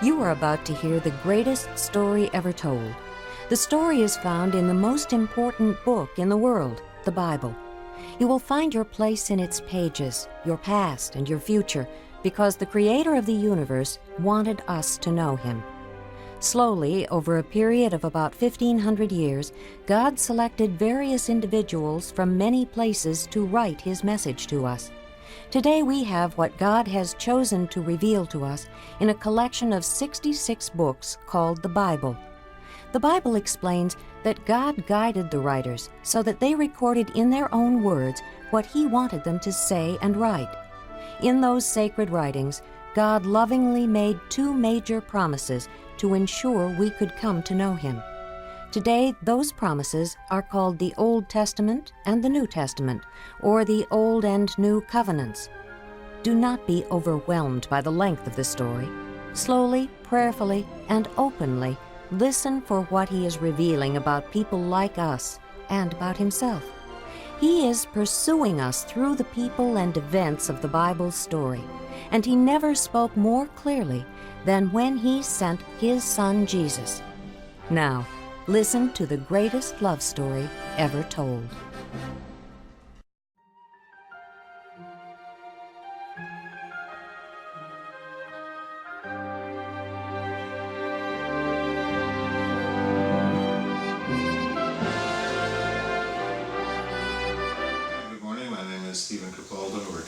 You are about to hear the greatest story ever told. The story is found in the most important book in the world, the Bible. You will find your place in its pages, your past and your future, because the Creator of the universe wanted us to know Him. Slowly, over a period of about 1,500 years, God selected various individuals from many places to write His message to us. Today we have what God has chosen to reveal to us in a collection of 66 books called the Bible. The Bible explains that God guided the writers so that they recorded in their own words what He wanted them to say and write. In those sacred writings, God lovingly made two major promises to ensure we could come to know Him. Today, those promises are called the Old Testament and the New Testament, or the Old and New Covenants. Do not be overwhelmed by the length of the story. Slowly, prayerfully, and openly, listen for what He is revealing about people like us and about Himself. He is pursuing us through the people and events of the Bible's story, and He never spoke more clearly than when He sent His Son Jesus. Now, listen to the greatest love story ever told.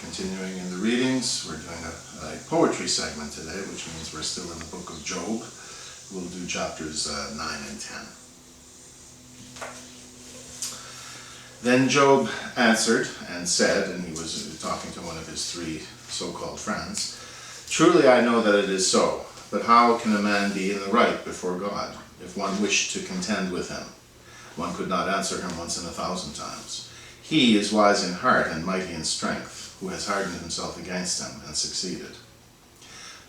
Continuing in the readings, we're doing a poetry segment today, which means we're still in the book of Job. We'll do chapters 9 and 10. Then Job answered and said, and he was talking to one of his three so-called friends, "Truly I know that it is so, but how can a man be in the right before God? If one wished to contend with him, one could not answer him once in 1,000 times. He is wise in heart and mighty in strength, who has hardened himself against him and succeeded.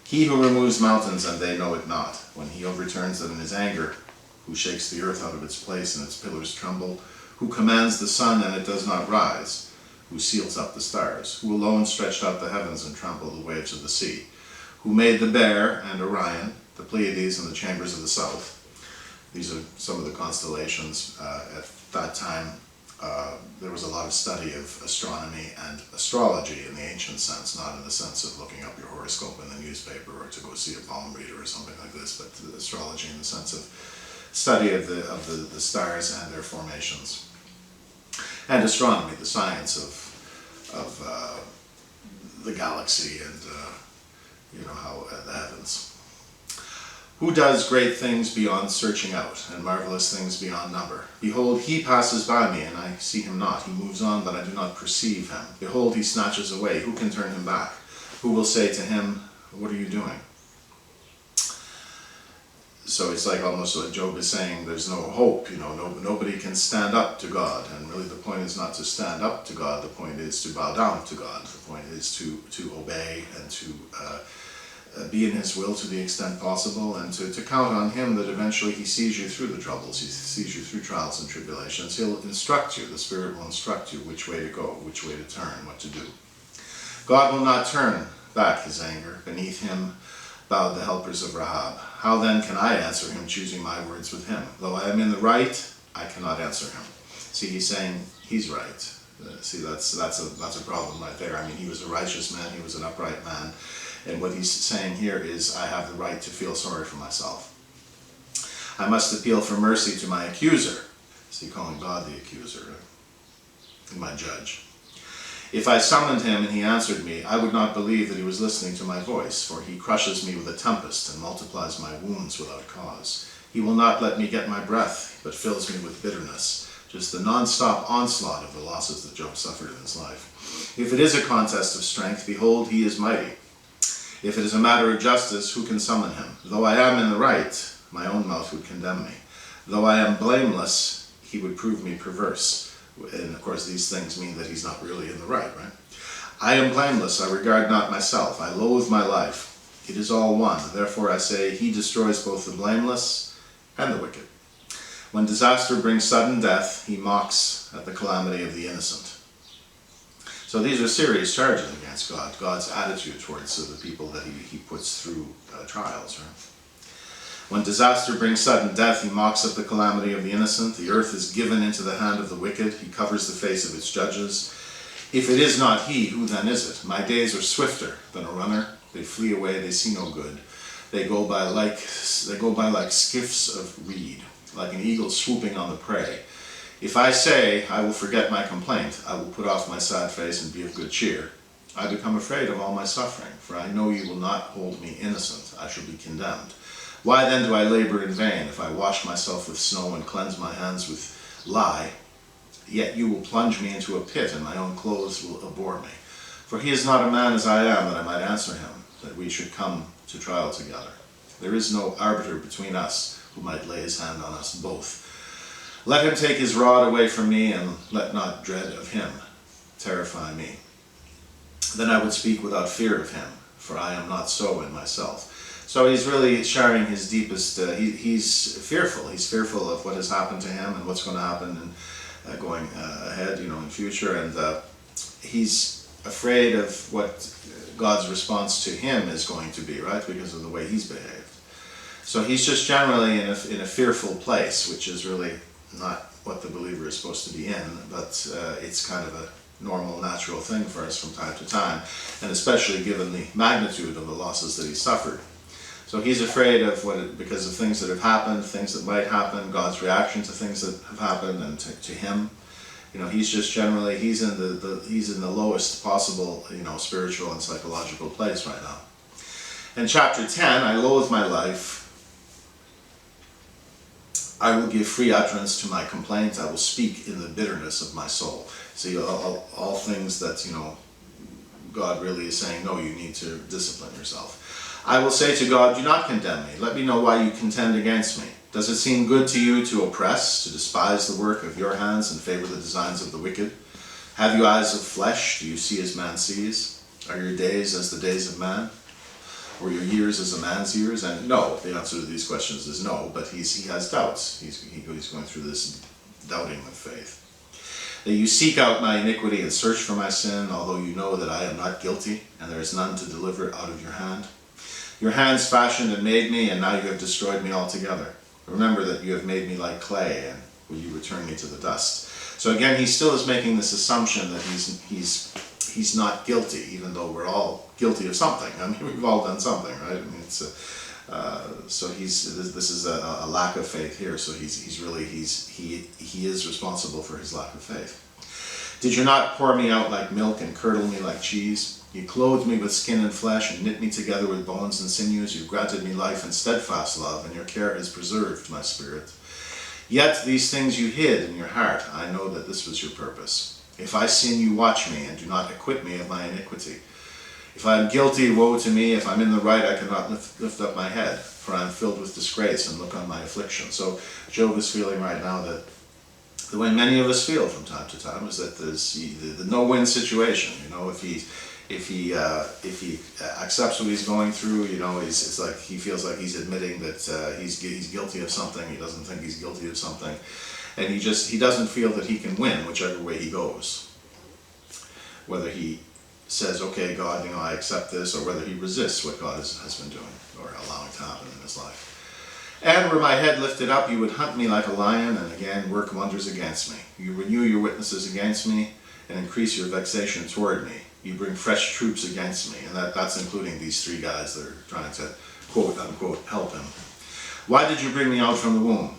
He who removes mountains and they know it not, when he overturns them in his anger, who shakes the earth out of its place and its pillars tremble, who commands the sun and it does not rise, who seals up the stars, who alone stretched out the heavens and trampled the waves of the sea, who made the Bear and Orion, the Pleiades and the chambers of the south." These are some of the constellations. At that time, there was a lot of study of astronomy and astrology in the ancient sense, not in the sense of looking up your horoscope in the newspaper or to go see a palm reader or something like this, but astrology in the sense of study of the stars and their formations. And astronomy, the science of the galaxy and how the heavens. Who does great things beyond searching out, and marvelous things beyond number? Behold, he passes by me, and I see him not. He moves on, but I do not perceive him. Behold, he snatches away. Who can turn him back? Who will say to him, "What are you doing?" So it's like almost like Job is saying there's no hope, nobody can stand up to God. And really the point is not to stand up to God, the point is to bow down to God. The point is to obey and to be in His will to the extent possible, and to count on Him that eventually He sees you through the troubles, He sees you through trials and tribulations. He'll instruct you, the Spirit will instruct you which way to go, which way to turn, what to do. God will not turn back His anger. Beneath Him bowed the helpers of Rahab. How then can I answer Him, choosing my words with Him? Though I am in the right, I cannot answer Him. See, he's saying He's right. See, that's a problem right there. I mean, He was a righteous man, He was an upright man. And what he's saying here is, I have the right to feel sorry for myself. I must appeal for mercy to my accuser. See, calling God the accuser, my judge. If I summoned him and he answered me, I would not believe that he was listening to my voice, for he crushes me with a tempest and multiplies my wounds without cause. He will not let me get my breath, but fills me with bitterness. Just the non-stop onslaught of the losses that Job suffered in his life. If it is a contest of strength, behold, he is mighty. If it is a matter of justice, who can summon him? Though I am in the right, my own mouth would condemn me. Though I am blameless, he would prove me perverse. And of course, these things mean that he's not really in the right? I am blameless, I regard not myself, I loathe my life. It is all one. Therefore I say, he destroys both the blameless and the wicked. When disaster brings sudden death, he mocks at the calamity of the innocent. So these are serious charges against God, God's attitude towards the people that he puts through trials. Right? When disaster brings sudden death, he mocks at the calamity of the innocent. The earth is given into the hand of the wicked. He covers the face of its judges. If it is not he, who then is it? My days are swifter than a runner. They flee away, they see no good. They go by like skiffs of reed, like an eagle swooping on the prey. If I say, I will forget my complaint, I will put off my sad face and be of good cheer. I become afraid of all my suffering, for I know you will not hold me innocent. I shall be condemned. Why then do I labor in vain? If I wash myself with snow and cleanse my hands with lye, yet you will plunge me into a pit, and my own clothes will abhor me. For he is not a man as I am, that I might answer him, that we should come to trial together. There is no arbiter between us, who might lay his hand on us both. Let him take his rod away from me, and let not dread of him terrify me. Then I would speak without fear of him, for I am not so in myself. So he's really sharing his deepest, he's fearful. He's fearful of what has happened to him and what's going to happen and going ahead, in future. And he's afraid of what God's response to him is going to be, right? Because of the way he's behaved. So he's just generally in a fearful place, which is really not what the believer is supposed to be in, but it's kind of a normal, natural thing for us from time to time, and especially given the magnitude of the losses that he suffered. So he's afraid of because of things that have happened, things that might happen, God's reaction to things that have happened, and to him. He's just generally, he's in the lowest possible, spiritual and psychological place right now. In chapter 10, I loathe my life. I will give free utterance to my complaints. I will speak in the bitterness of my soul. See, all things that, God really is saying, no, you need to discipline yourself. I will say to God, do not condemn me. Let me know why you contend against me. Does it seem good to you to oppress, to despise the work of your hands and favor the designs of the wicked? Have you eyes of flesh? Do you see as man sees? Are your days as the days of man? Or your years as a man's years? And no, the answer to these questions is no, but he has doubts. He's going through this doubting of faith. That you seek out my iniquity and search for my sin, although you know that I am not guilty, and there is none to deliver out of your hand. Your hands fashioned and made me, and now you have destroyed me altogether. Remember that you have made me like clay, and will you return me to the dust? So again, he still is making this assumption that he's not guilty, even though we're all guilty of something. I mean, we've all done something, right? I mean, it's so this is a lack of faith here. So he is responsible for his lack of faith. Did you not pour me out like milk and curdle me like cheese? You clothed me with skin and flesh and knit me together with bones and sinews. You granted me life and steadfast love, and your care has preserved my spirit. Yet these things you hid in your heart. I know that this was your purpose. If I sin, you watch me, and do not acquit me of my iniquity. If I am guilty, woe to me. If I'm in the right, I cannot lift up my head, for I am filled with disgrace and look on my affliction. So Job is feeling right now that the way many of us feel from time to time is that there's the no-win situation. If he accepts what he's going through, it's like he feels like he's admitting that he's guilty of something. He doesn't think he's guilty of something, and he doesn't feel that he can win whichever way he goes. Whether he says, "Okay, God, I accept this," or whether he resists what God has been doing or allowing to happen in his life. And were my head lifted up, you would hunt me like a lion, and again work wonders against me. You renew your witnesses against me, and increase your vexation toward me. You bring fresh troops against me, and that's including these three guys that are trying to, quote unquote, help him. Why did you bring me out from the womb?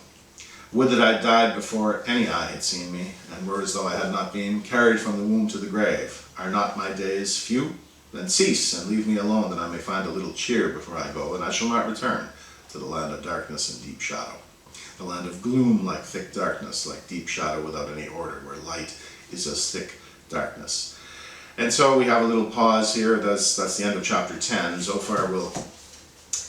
Would that I died before any eye had seen me, and were as though I had not been carried from the womb to the grave. Are not my days few? Then cease, and leave me alone, that I may find a little cheer before I go, and I shall not return to the land of darkness and deep shadow. The land of gloom like thick darkness, like deep shadow without any order, where light is as thick darkness. And so we have a little pause here. That's the end of chapter 10. Zophar will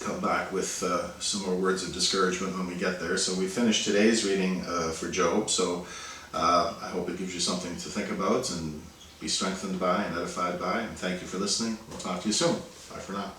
come back with some more words of discouragement when we get there. So we finished today's reading for Job. So I hope it gives you something to think about and be strengthened by and edified by. And thank you for listening. We'll talk to you soon. Bye for now.